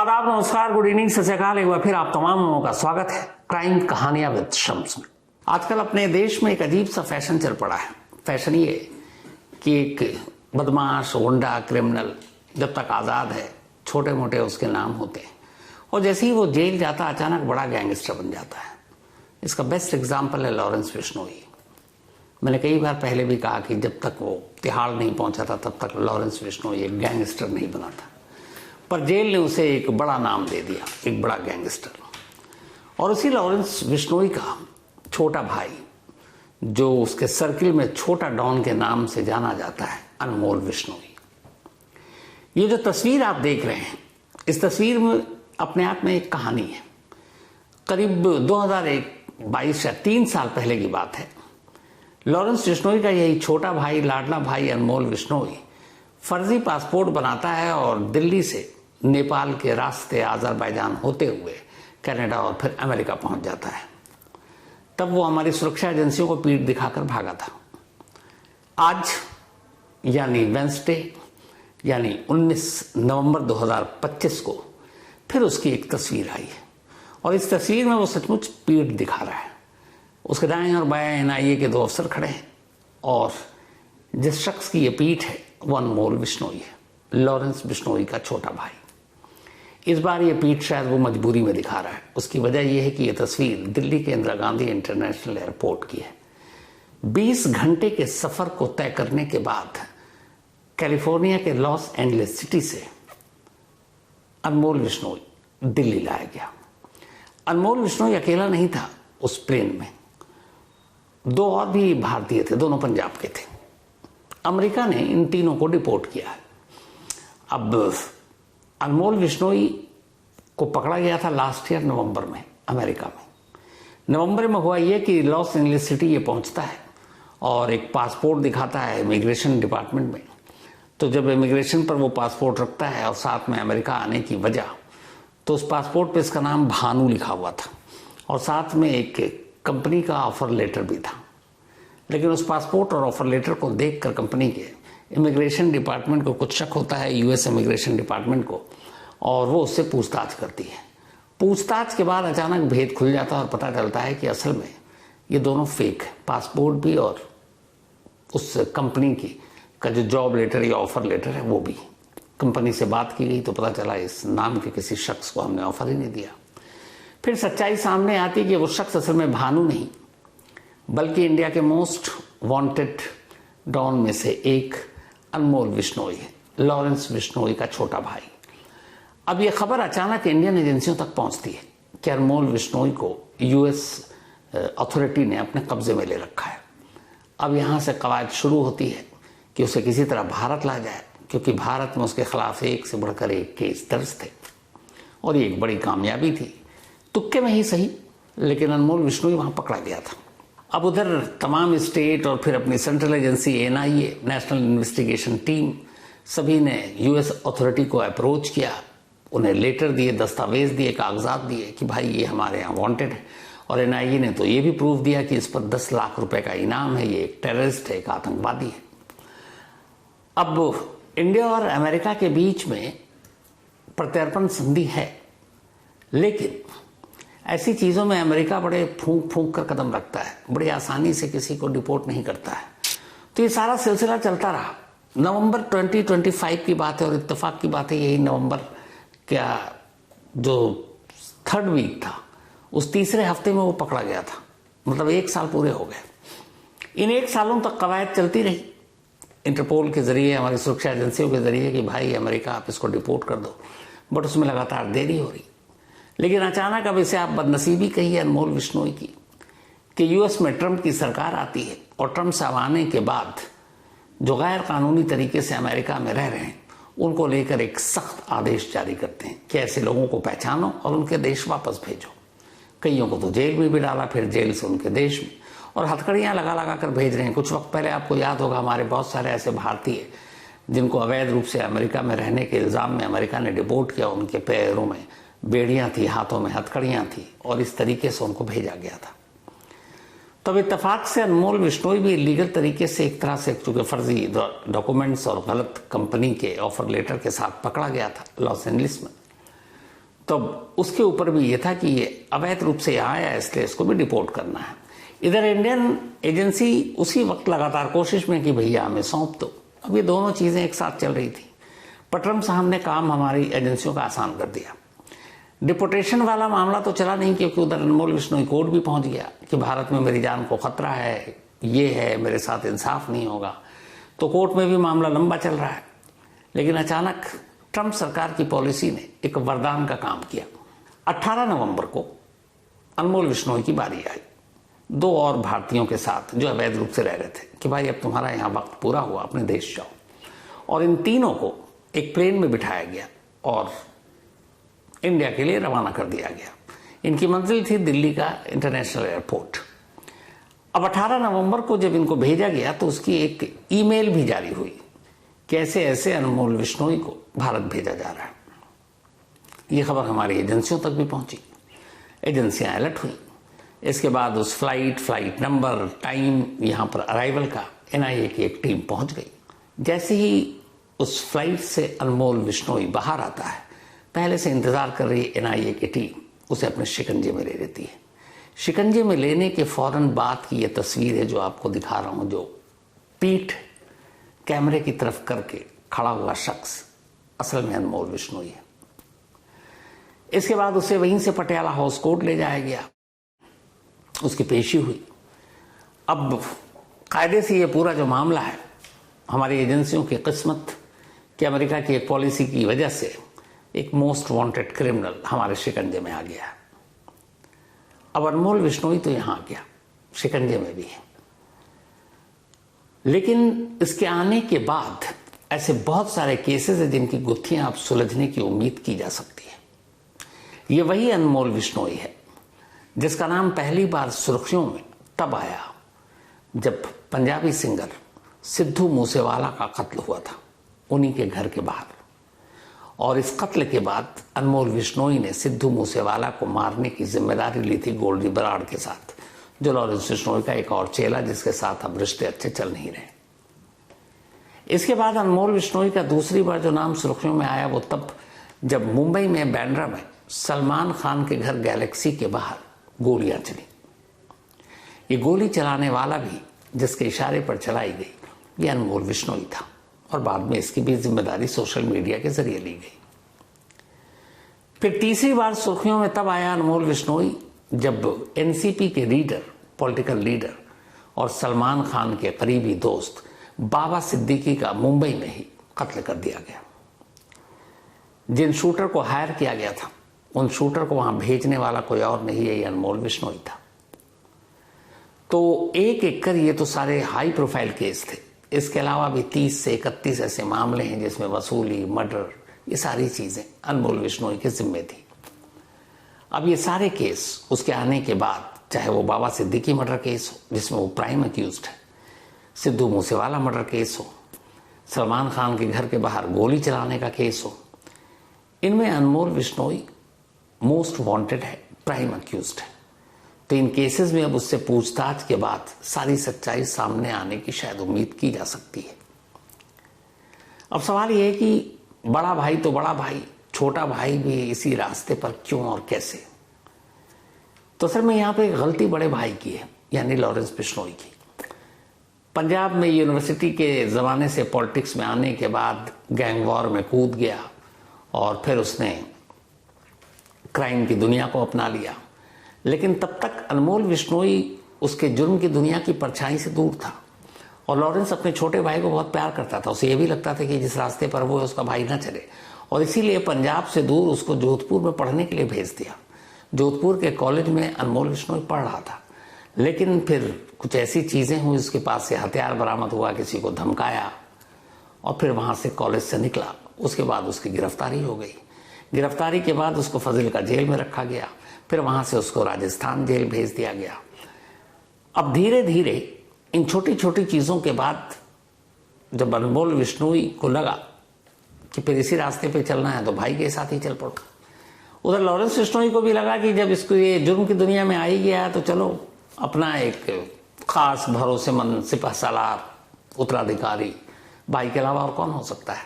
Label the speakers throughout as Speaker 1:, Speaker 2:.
Speaker 1: आदाब, नमस्कार, good evening, सत श्री अकाल। एक बार फिर आप तमाम लोगों का स्वागत है क्राइम कहानियां विद शम्स में। आजकल अपने देश में एक अजीब सा फैशन चल पड़ा है। फैशन ये कि एक बदमाश, गुंडा, क्रिमिनल जब तक आज़ाद है छोटे मोटे उसके नाम होते हैं, और जैसे ही वो जेल जाता अचानक बड़ा गैंगस्टर बन जाता है। इसका बेस्ट एग्जाम्पल है लॉरेंस बिश्नोई। मैंने कई बार पहले भी कहा कि जब तक वो तिहाड़ नहीं पहुंचा था तब तक लॉरेंस बिश्नोई एक गैंगस्टर नहीं बना था, पर जेल ने उसे एक बड़ा नाम दे दिया, एक बड़ा गैंगस्टर। और उसी लॉरेंस बिश्नोई का छोटा भाई, जो उसके सर्किल में छोटा डॉन के नाम से जाना जाता है, अनमोल बिश्नोई। ये जो तस्वीर आप देख रहे हैं, इस तस्वीर में अपने आप में एक कहानी है। करीब 2022 या 3 साल पहले की बात है। लॉरेंस बिश्नोई का यही छोटा भाई, लाडला भाई अनमोल बिश्नोई फर्जी पासपोर्ट बनाता है और दिल्ली से नेपाल के रास्ते अजरबैजान होते हुए कनाडा और फिर अमेरिका पहुंच जाता है। तब वो हमारी सुरक्षा एजेंसियों को पीठ दिखाकर भागा था। आज यानी वेंसडे यानी 19 नवंबर 2025 को फिर उसकी एक तस्वीर आई है, और इस तस्वीर में वो सचमुच पीठ दिखा रहा है। उसके दाएं और बाएं एनआईए के 2 अफसर खड़े हैं, और जिस शख्स की ये पीठ है वो अनमोल बिश्नोई है, लॉरेंस बिश्नोई का छोटा भाई। इस बार ये पीठ शायद वो मजबूरी में दिखा रहा है। उसकी वजह यह है कि यह तस्वीर दिल्ली के इंदिरा गांधी इंटरनेशनल एयरपोर्ट की है। 20 घंटे के सफर को तय करने के बाद कैलिफोर्निया के लॉस एंजलिस सिटी से अनमोल बिश्नोई दिल्ली लाया गया। अनमोल बिश्नोई अकेला नहीं था उस प्लेन में, 2 और भी भारतीय थे, दोनों पंजाब के थे। अमेरिका ने इन तीनों को डिपोर्ट किया है। अब अनमोल बिश्नोई को पकड़ा गया था लास्ट ईयर नवंबर में अमेरिका में। नवंबर में हुआ यह कि लॉस एंजलिस सिटी ये पहुंचता है और एक पासपोर्ट दिखाता है इमिग्रेशन डिपार्टमेंट में। तो जब इमिग्रेशन पर वो पासपोर्ट रखता है और साथ में अमेरिका आने की वजह, तो उस पासपोर्ट पे इसका नाम भानु लिखा हुआ था और साथ में एक कंपनी का ऑफर लेटर भी था। लेकिन उस पासपोर्ट और ऑफर लेटर को देखकर कंपनी के इमिग्रेशन डिपार्टमेंट को कुछ शक होता है, यूएस इमिग्रेशन डिपार्टमेंट को, और वो उससे पूछताछ करती है। पूछताछ के बाद अचानक भेद खुल जाता है और पता चलता है कि असल में ये दोनों फेक है, पासपोर्ट भी और उस कंपनी की का जो जॉब लेटर या ऑफर लेटर है वो भी। कंपनी से बात की गई तो पता चला इस नाम के किसी शख्स को हमने ऑफर ही नहीं दिया। फिर सच्चाई सामने आती है कि वो शख्स असल में भानु नहीं, बल्कि इंडिया के मोस्ट वांटेड डॉन में से एक अनमोल बिश्नोई है, लॉरेंस बिश्नोई का छोटा भाई। अब यह खबर अचानक इंडियन एजेंसियों तक पहुंचती है कि अनमोल बिश्नोई को यूएस अथॉरिटी ने अपने कब्जे में ले रखा है। अब यहां से कवायद शुरू होती है कि उसे किसी तरह भारत ला जाए, क्योंकि भारत में उसके खिलाफ एक से बढ़कर एक केस दर्ज थे और ये एक बड़ी कामयाबी थी। तुक्के में ही सही, लेकिन अनमोल बिश्नोई वहां पकड़ा गया था। अब उधर तमाम स्टेट और फिर अपनी central agency NIA, national investigation team, सभी ने यूएस अथॉरिटी को अप्रोच किया, उन्हें लेटर दिए, दस्तावेज दिए, कागजात दिए कि भाई ये हमारे यहाँ वांटेड है। और एनआईए ने तो ये भी प्रूफ दिया कि इस पर 10 लाख रुपए का इनाम है, ये एक टेररिस्ट है, एक आतंकवादी है। अब इंडिया और अमेरिका के बीच में प्रत्यर्पण संधि है, लेकिन ऐसी चीज़ों में अमेरिका बड़े फूंक फूंक कर कदम रखता है, बड़ी आसानी से किसी को डिपोर्ट नहीं करता है। तो ये सारा सिलसिला चलता रहा। नवंबर 2025 की बात है, और इत्तेफाक की बात है यही नवंबर क्या जो 3rd वीक था, उस तीसरे हफ्ते में वो पकड़ा गया था। मतलब 1 साल पूरे हो गए। इन 1 सालों तक कवायद चलती रही इंटरपोल के जरिए, हमारी सुरक्षा एजेंसियों के जरिए कि भाई अमेरिका आप इसको डिपोर्ट कर दो, बट उसमें लगातार देरी हो रही। लेकिन अचानक अब इसे आप बदनसीबी कही अनमोल बिश्नोई की कि यूएस में ट्रंप की सरकार आती है, और ट्रंप साहब आने के बाद जो गैर कानूनी तरीके से अमेरिका में रह रहे हैं उनको लेकर एक सख्त आदेश जारी करते हैं कि ऐसे लोगों को पहचानो और उनके देश वापस भेजो। कईयों को तो जेल में भी डाला, फिर जेल से उनके देश में, और हथकड़ियाँ लगा लगा कर भेज रहे हैं। कुछ वक्त पहले आपको याद होगा, हमारे बहुत सारे ऐसे भारतीय जिनको अवैध रूप से अमेरिका में रहने के इल्ज़ाम में अमेरिका ने डिपोर्ट किया, उनके पैरों में बेड़ियां थी, हाथों में हथकड़ियां थी, और इस तरीके से उनको भेजा गया था। तब इत्तेफाक से अनमोल बिश्नोई भी लीगल तरीके से एक तरह से, चूंकि फर्जी डॉक्यूमेंट्स और गलत कंपनी के ऑफर लेटर के साथ पकड़ा गया था लॉस एंजलिस में, तो उसके ऊपर भी ये था कि ये अवैध रूप से यहाँ आया, इसलिए इसको भी डिपोर्ट करना है। इधर इंडियन एजेंसी उसी वक्त लगातार कोशिश में कि भैया हमें सौंप दो। अब ये दोनों चीजें एक साथ चल रही थी, पर ट्रंप साहब ने काम हमारी एजेंसियों का आसान कर दिया। डिपोर्टेशन वाला मामला तो चला नहीं, क्योंकि उधर अनमोल बिश्नोई कोर्ट भी पहुंच गया कि भारत में मेरी जान को खतरा है, ये है, मेरे साथ इंसाफ नहीं होगा। तो कोर्ट में भी मामला लंबा चल रहा है। लेकिन अचानक ट्रंप सरकार की पॉलिसी ने एक वरदान का काम किया। 18 नवंबर को अनमोल बिश्नोई की बारी आई, 2 और भारतीयों के साथ जो अवैध रूप से रह रहे थे, कि भाई अब तुम्हारा यहाँ वक्त पूरा हुआ, अपने देश जाओ। और इन तीनों को एक प्लेन में बिठाया गया और इंडिया के लिए रवाना कर दिया गया। इनकी मंजिल थी दिल्ली का इंटरनेशनल एयरपोर्ट। अब 18 नवंबर को जब इनको भेजा गया तो उसकी एक ईमेल भी जारी हुई, कैसे ऐसे अनमोल बिश्नोई को भारत भेजा जा रहा है। ये खबर हमारी एजेंसियों तक भी पहुंची, एजेंसियां अलर्ट हुई। इसके बाद उस फ्लाइट नंबर, टाइम, यहां पर अराइवल का एनआईए की एक टीम पहुंच गई। जैसे ही उस फ्लाइट से अनमोल बिश्नोई बाहर आता है, पहले से इंतजार कर रही एनआईए की टीम उसे अपने शिकंजे में ले लेती है। शिकंजे में लेने के फौरन बाद की यह तस्वीर है जो आपको दिखा रहा हूं, जो पीठ कैमरे की तरफ करके खड़ा हुआ शख्स असल में अनमोल बिश्नोई है। इसके बाद उसे वहीं से पटियाला हाउस कोर्ट ले जाया गया, उसकी पेशी हुई। अब कायदे से ये पूरा जो मामला है, हमारी एजेंसियों की किस्मत कि अमेरिका की एक पॉलिसी की वजह से एक मोस्ट वांटेड क्रिमिनल हमारे शिकंजे में आ गया। अब अनमोल बिश्नोई तो यहां आ गया, शिकंजे में भी है। लेकिन इसके आने के बाद ऐसे बहुत सारे केसेस हैं जिनकी गुत्थियां अब सुलझने की उम्मीद की जा सकती है। ये वही अनमोल बिश्नोई है जिसका नाम पहली बार सुर्खियों में तब आया जब पंजाबी सिंगर सिद्धू मूसेवाला का कत्ल हुआ था उन्हीं के घर के बाहर। और इस कत्ल के बाद अनमोल बिश्नोई ने सिद्धू मूसेवाला को मारने की जिम्मेदारी ली थी गोल्डी बराड़ के साथ, जो लॉरेंस बिश्नोई का एक और चेला, जिसके साथ अब रिश्ते अच्छे चल नहीं रहे। इसके बाद अनमोल बिश्नोई का दूसरी बार जो नाम सुर्खियों में आया वो तब जब मुंबई में बांद्रा में सलमान खान के घर गैलेक्सी के बाहर गोलियां चली। ये गोली चलाने वाला भी जिसके इशारे पर चलाई गई, ये अनमोल बिश्नोई था। और बाद में इसकी भी जिम्मेदारी सोशल मीडिया के जरिए ली गई। फिर तीसरी बार सुर्खियों में तब आया अनमोल बिश्नोई जब एनसीपी के लीडर, पॉलिटिकल लीडर और सलमान खान के करीबी दोस्त बाबा सिद्दीकी का मुंबई में ही कत्ल कर दिया गया। जिन शूटर को हायर किया गया था, उन शूटर को वहां भेजने वाला कोई और नहीं है, ये अनमोल बिश्नोई था। तो एक एक कर ये तो सारे हाई प्रोफाइल केस थे। इसके अलावा भी 30 से 31 ऐसे मामले हैं जिसमें वसूली, मर्डर, ये सारी चीजें अनमोल बिश्नोई के जिम्मे थी। अब ये सारे केस उसके आने के बाद, चाहे वो बाबा सिद्दीकी मर्डर केस हो जिसमें वो प्राइम अक्यूज्ड है, सिद्धू मूसेवाला मर्डर केस हो, सलमान खान के घर के बाहर गोली चलाने का केस हो, इनमें अनमोल बिश्नोई मोस्ट वांटेड है, प्राइम अक्यूज्ड है। तो इन केसेस में अब उससे पूछताछ के बाद सारी सच्चाई सामने आने की शायद उम्मीद की जा सकती है। अब सवाल यह है कि बड़ा भाई तो बड़ा भाई, छोटा भाई भी इसी रास्ते पर क्यों और कैसे? तो सर मैं यहां पे गलती बड़े भाई की है, यानी लॉरेंस बिश्नोई की। पंजाब में यूनिवर्सिटी के जमाने से पॉलिटिक्स में आने के बाद गैंग वॉर में कूद गया और फिर उसने क्राइम की दुनिया को अपना लिया। लेकिन तब तक अनमोल बिश्नोई उसके जुर्म की दुनिया की परछाई से दूर था और लॉरेंस अपने छोटे भाई को बहुत प्यार करता था। उसे यह भी लगता था कि जिस रास्ते पर वो है उसका भाई ना चले, और इसीलिए पंजाब से दूर उसको जोधपुर में पढ़ने के लिए भेज दिया। जोधपुर के कॉलेज में अनमोल बिश्नोई पढ़ रहा था, लेकिन फिर कुछ ऐसी चीजें हुई, उसके पास से हथियार बरामद हुआ, किसी को धमकाया और फिर वहां से कॉलेज से निकला। उसके बाद उसकी गिरफ्तारी हो गई। गिरफ्तारी के बाद उसको फाजिल्का जेल में रखा गया, फिर वहां से उसको राजस्थान जेल भेज दिया गया। अब धीरे धीरे इन छोटी छोटी चीजों के बाद जब अनमोल बिश्नोई को लगा कि फिर इसी रास्ते पे चलना है तो भाई के साथ ही चल पड़ो, उधर लॉरेंस बिश्नोई को भी लगा कि जब इसको ये जुर्म की दुनिया में आ ही गया तो चलो अपना एक खास भरोसेमंद सिपहसालार उत्तराधिकारी भाई के अलावा और कौन हो सकता है।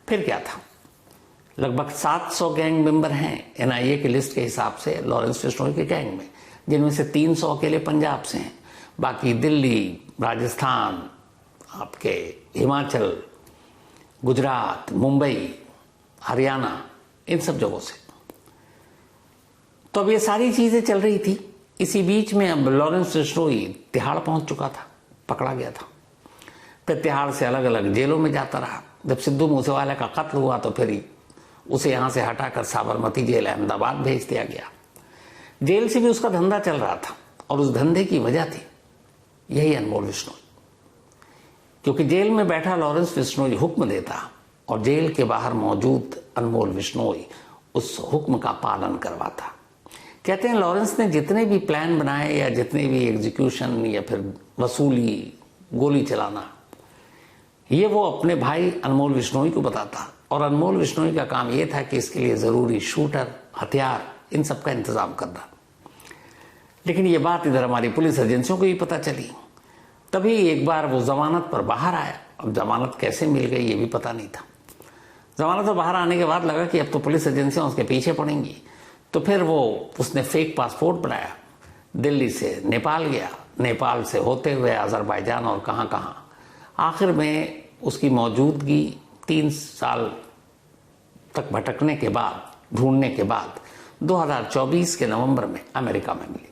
Speaker 1: फिर क्या था, लगभग 700 गैंग मेंबर हैं एनआईए की लिस्ट के हिसाब से लॉरेंस बिश्नोई के गैंग में, जिनमें से 300 अकेले पंजाब से हैं, बाकी दिल्ली, राजस्थान, आपके हिमाचल, गुजरात, मुंबई, हरियाणा, इन सब जगहों से। तो अब ये सारी चीजें चल रही थी। इसी बीच में अब लॉरेंस बिश्नोई तिहाड़ पहुंच चुका था, पकड़ा गया था। फिर तिहाड़ से अलग अलग जेलों में जाता रहा। जब सिद्धू मूसेवाला का कत्ल हुआ तो फिर उसे यहां से हटाकर साबरमती जेल अहमदाबाद भेज दिया गया। जेल से भी उसका धंधा चल रहा था और उस धंधे की वजह थी यही अनमोल बिश्नोई, क्योंकि जेल में बैठा लॉरेंस बिश्नोई हुक्म देता और जेल के बाहर मौजूद अनमोल बिश्नोई उस हुक्म का पालन करवाता। कहते हैं लॉरेंस ने जितने भी प्लान बनाए या जितने भी एग्जीक्यूशन या फिर वसूली, गोली चलाना, ये वो अपने भाई अनमोल बिश्नोई को बताता और अनमोल बिश्नोई का काम ये था कि इसके लिए जरूरी शूटर, हथियार, इन सब का इंतजाम करना। लेकिन ये बात इधर हमारी पुलिस एजेंसियों को ही पता चली। तभी एक बार वो जमानत पर बाहर आया। अब जमानत कैसे मिल गई ये भी पता नहीं था। जमानत पर बाहर आने के बाद लगा कि अब तो पुलिस एजेंसियां उसके पीछे पड़ेंगी, तो फिर उसने फेक पासपोर्ट बनाया, दिल्ली से नेपाल गया, नेपाल से होते हुए अजरबैजान और कहां कहां। आखिर में उसकी मौजूदगी 3 साल तक भटकने के बाद, ढूंढने के बाद 2024 के नवंबर में अमेरिका में मिली।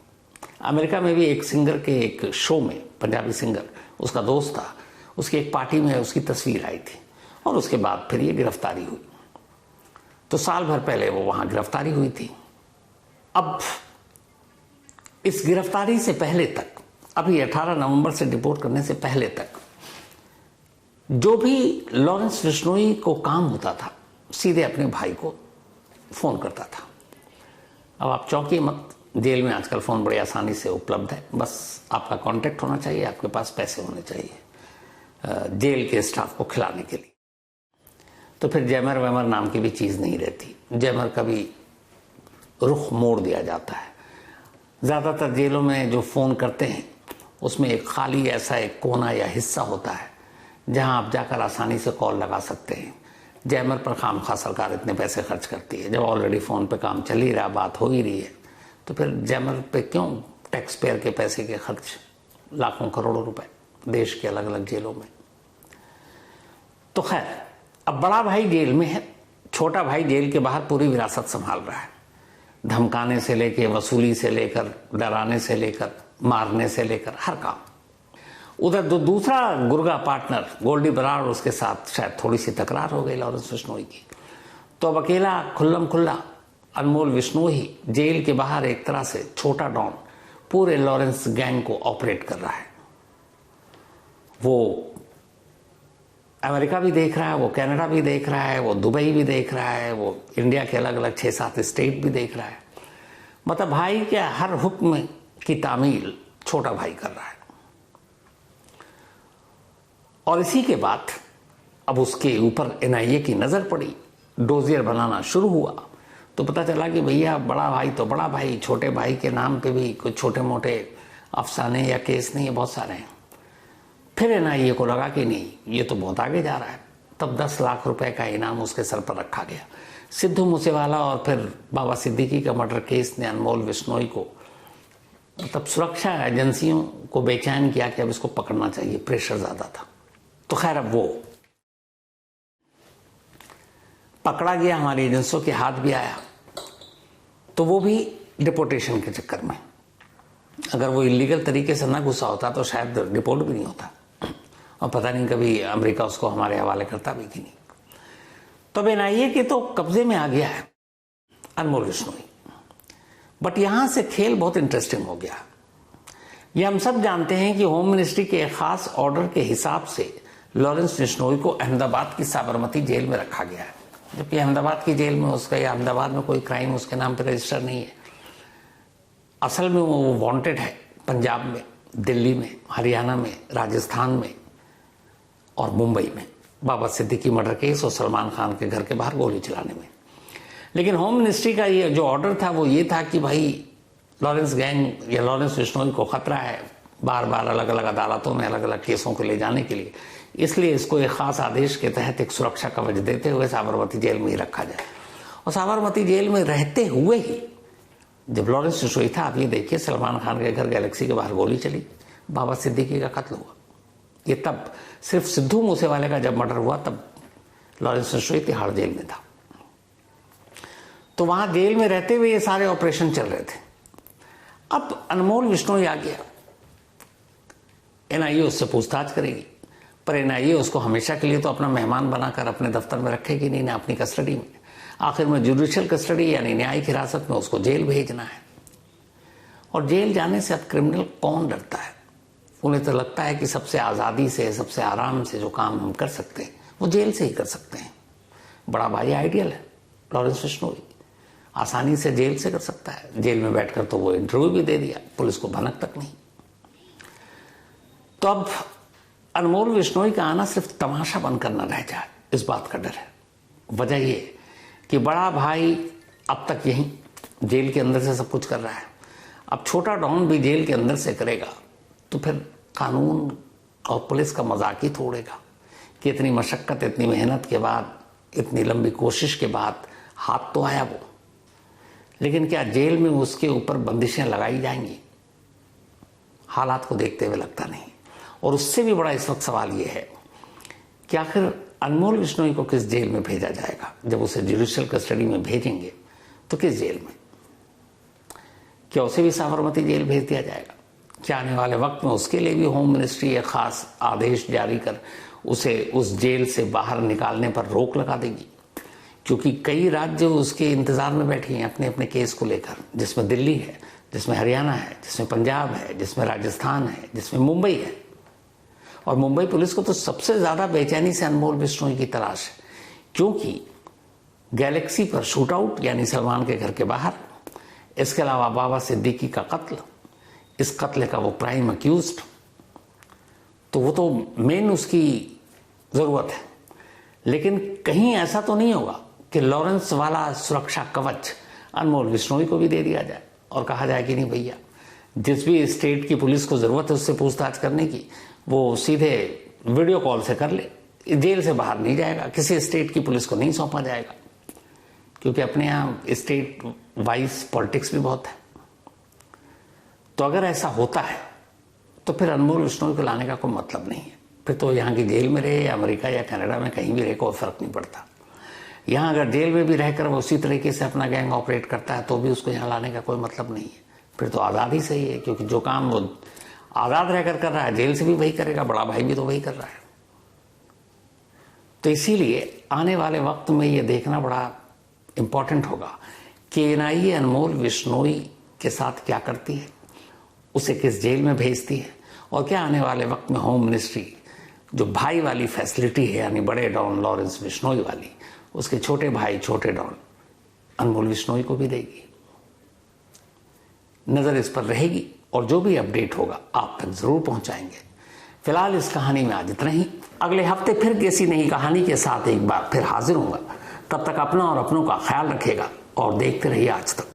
Speaker 1: अमेरिका में भी एक सिंगर के एक शो में, पंजाबी सिंगर, उसका दोस्त था, उसकी एक पार्टी में उसकी तस्वीर आई थी और उसके बाद फिर ये गिरफ्तारी हुई। तो साल भर पहले वो वहां गिरफ्तारी हुई थी। अब इस गिरफ्तारी से पहले तक, अभी 18 नवंबर से डिपोर्ट करने से पहले तक, जो भी लॉरेंस बिश्नोई को काम होता था सीधे अपने भाई को फोन करता था। अब आप चौंकिए मत, जेल में आजकल फोन बड़ी आसानी से उपलब्ध है, बस आपका कांटेक्ट होना चाहिए, आपके पास पैसे होने चाहिए जेल के स्टाफ को खिलाने के लिए। तो फिर जैमर वैमर नाम की भी चीज नहीं रहती। जैमर का भी रुख मोड़ दिया जाता है। ज्यादातर जेलों में जो फोन करते हैं उसमें एक खाली ऐसा एक कोना या हिस्सा होता है जहां आप जाकर आसानी से कॉल लगा सकते हैं। जैमर पर खामखा सरकार इतने पैसे खर्च करती है, जब ऑलरेडी फोन पे काम चल ही रहा, बात हो ही रही है, तो फिर जैमर पे क्यों टैक्स पेयर के पैसे के खर्च, लाखों करोड़ों रुपए देश के अलग अलग जेलों में। तो खैर, अब बड़ा भाई जेल में है, छोटा भाई जेल के बाहर पूरी विरासत संभाल रहा है। धमकाने से लेकर, वसूली से लेकर, डराने से लेकर, मारने से लेकर, हर काम। उधर दूसरा गुर्गा पार्टनर गोल्डी बराड़, उसके साथ शायद थोड़ी सी तकरार हो गई लॉरेंस बिश्नोई की, तो अब अकेला खुल्लम खुल्ला अनमोल बिश्नोई जेल के बाहर एक तरह से छोटा डॉन पूरे लॉरेंस गैंग को ऑपरेट कर रहा है। वो अमेरिका भी देख रहा है, वो कनाडा भी देख रहा है, वो दुबई भी देख रहा है, वो इंडिया के अलग अलग 6-7 स्टेट भी देख रहा है। मतलब भाई के हर हुक्म की तामील छोटा भाई कर रहा है। और इसी के बाद अब उसके ऊपर एनआईए की नजर पड़ी, डोजियर बनाना शुरू हुआ, तो पता चला कि भैया बड़ा भाई तो बड़ा भाई, छोटे भाई के नाम पे भी कुछ छोटे मोटे अफसाने या केस नहीं है, बहुत सारे हैं। फिर एनआईए को लगा कि नहीं, ये तो बहुत आगे जा रहा है। तब 10 लाख रुपए का इनाम उसके सर पर रखा गया। सिद्धू मूसेवाला और फिर बाबा सिद्दीकी का मर्डर केस ने अनमोल बिश्नोई को, मतलब सुरक्षा एजेंसियों को बेचैन किया कि अब इसको पकड़ना चाहिए, प्रेशर ज्यादा था। तो खैर अब वो पकड़ा गया, हमारी एजेंसियों के हाथ भी आया, तो वो भी डिपोर्टेशन के चक्कर में। अगर वो इलीगल तरीके से ना घुसा होता तो शायद डिपोर्ट भी नहीं होता, और पता नहीं कभी अमेरिका उसको हमारे हवाले करता भी कि नहीं। तो एनआईए के तो कब्जे में आ गया है अनमोल बिश्नोई। बट यहां से खेल बहुत इंटरेस्टिंग हो गया। ये हम सब जानते हैं कि होम मिनिस्ट्री के एक खास ऑर्डर के हिसाब से लॉरेंस बिश्नोई को अहमदाबाद की साबरमती जेल में रखा गया है, जबकि अहमदाबाद की जेल में उसका, या अहमदाबाद में कोई क्राइम उसके नाम पर रजिस्टर नहीं है। असल में वो वांटेड है पंजाब में, दिल्ली में, हरियाणा में, राजस्थान में और मुंबई में, बाबा सिद्दीकी मर्डर केस और सलमान खान के घर के बाहर गोली चलाने में। लेकिन होम मिनिस्ट्री का ये जो ऑर्डर था वो ये था कि भाई लॉरेंस गैंग या लॉरेंस बिश्नोई को खतरा है, बार बार अलग अलग अदालतों में अलग अलग केसों को ले जाने के लिए। इसलिए इसको एक खास आदेश के तहत एक सुरक्षा कवच देते हुए साबरमती जेल में ही रखा जाए। और साबरमती जेल में रहते हुए ही जब लॉरेंस बिश्नोई था, आप ये देखिए, सलमान खान के घर गैलेक्सी के बाहर गोली चली, बाबा सिद्दीकी का कत्ल हुआ। ये तब सिर्फ सिद्धू मूसेवाले का जब मर्डर हुआ तब लॉरेंस बिश्नोई तिहाड़ जेल में था। तो वहां जेल में रहते हुए ये सारे ऑपरेशन चल रहे थे। अब अनमोल बिश्नोई आ गया, एनआईए उससे पूछताछ करेगी, पर एनआईए उसको हमेशा के लिए तो अपना मेहमान बनाकर अपने दफ्तर में रखेगी नहीं, ना अपनी कस्टडी में। आखिर में जुडिशियल कस्टडी यानी न्यायिक हिरासत में उसको जेल भेजना है। और जेल जाने से अब क्रिमिनल कौन डरता है? उन्हें तो लगता है कि सबसे आज़ादी से, सबसे आराम से जो काम हम कर सकते हैं वो जेल से ही कर सकते हैं। बड़ा भाई आइडियल है लॉरेंस बिश्नोई, आसानी से जेल से कर सकता है। जेल में बैठकर तो वो इंटरव्यू भी दे दिया, पुलिस को भनक तक नहीं। तो अब अनमोल बिश्नोई का आना सिर्फ तमाशा बनकर न रह जाए, इस बात का डर है। वजह ये कि बड़ा भाई अब तक यहीं जेल के अंदर से सब कुछ कर रहा है, अब छोटा डॉन भी जेल के अंदर से करेगा तो फिर कानून और पुलिस का मजाक ही तोड़ेगा कि इतनी मशक्कत, इतनी मेहनत के बाद, इतनी लंबी कोशिश के बाद हाथ तो आया वो, लेकिन क्या जेल में उसके ऊपर बंदिशें लगाई जाएंगी? हालात को देखते हुए लगता नहीं। और उससे भी बड़ा इस वक्त सवाल ये है कि आखिर अनमोल बिश्नोई को किस जेल में भेजा जाएगा? जब उसे जुडिशियल कस्टडी में भेजेंगे तो किस जेल में? क्या उसे भी साबरमती जेल भेज दिया जाएगा? क्या आने वाले वक्त में उसके लिए भी होम मिनिस्ट्री एक खास आदेश जारी कर उसे उस जेल से बाहर निकालने पर रोक लगा देगी? क्योंकि कई राज्य उसके इंतजार में बैठे हैं अपने अपने केस को लेकर, जिसमें दिल्ली है, जिसमें हरियाणा है, जिसमें पंजाब है, जिसमें राजस्थान है, जिसमें मुंबई है। और मुंबई पुलिस को तो सबसे ज्यादा बेचैनी से अनमोल बिश्नोई की तलाश है, क्योंकि गैलेक्सी पर शूटआउट यानी सलमान के घर के बाहर, इसके अलावा बाबा सिद्दीकी का कत्ल, इस कत्ल का वो प्राइम अक्यूज्ड, तो वो तो मेन उसकी जरूरत है। लेकिन कहीं ऐसा तो नहीं होगा कि लॉरेंस वाला सुरक्षा कवच अनमोल बिश्नोई को भी दे दिया जाए और कहा जाए कि नहीं भैया, जिस भी स्टेट की पुलिस को जरूरत है उससे पूछताछ करने की, वो सीधे वीडियो कॉल से कर ले, जेल से बाहर नहीं जाएगा, किसी स्टेट की पुलिस को नहीं सौंपा जाएगा, क्योंकि अपने यहाँ स्टेट वाइज पॉलिटिक्स भी बहुत है। तो अगर ऐसा होता है तो फिर अनमोल बिश्नोई को लाने का कोई मतलब नहीं है। फिर तो यहाँ की जेल में रहे या अमेरिका या कनाडा में कहीं भी रहे, कोई फर्क नहीं पड़ता। यहाँ अगर जेल में भी रहकर वो उसी तरीके से अपना गैंग ऑपरेट करता है तो भी उसको यहाँ लाने का कोई मतलब नहीं है। फिर तो आज़ाद ही सही है, क्योंकि जो काम वो आज़ाद रहकर कर रहा है जेल से भी वही करेगा, बड़ा भाई भी तो वही कर रहा है। तो इसीलिए आने वाले वक्त में ये देखना बड़ा इंपॉर्टेंट होगा कि एनआईए अनमोल बिश्नोई के साथ क्या करती है, उसे किस जेल में भेजती है, और क्या आने वाले वक्त में होम मिनिस्ट्री जो भाई वाली फैसिलिटी है यानी बड़े डॉन लॉरेंस बिश्नोई वाली, उसके छोटे भाई छोटे डॉन अनमोल बिश्नोई को भी देगी। नजर इस पर रहेगी और जो भी अपडेट होगा आप तक जरूर पहुंचाएंगे। फिलहाल इस कहानी में आज इतना ही। अगले हफ्ते फिर किसी नई कहानी के साथ एक बार फिर हाजिर होगा। तब तक अपना और अपनों का ख्याल रखिएगा और देखते रहिए आज तक।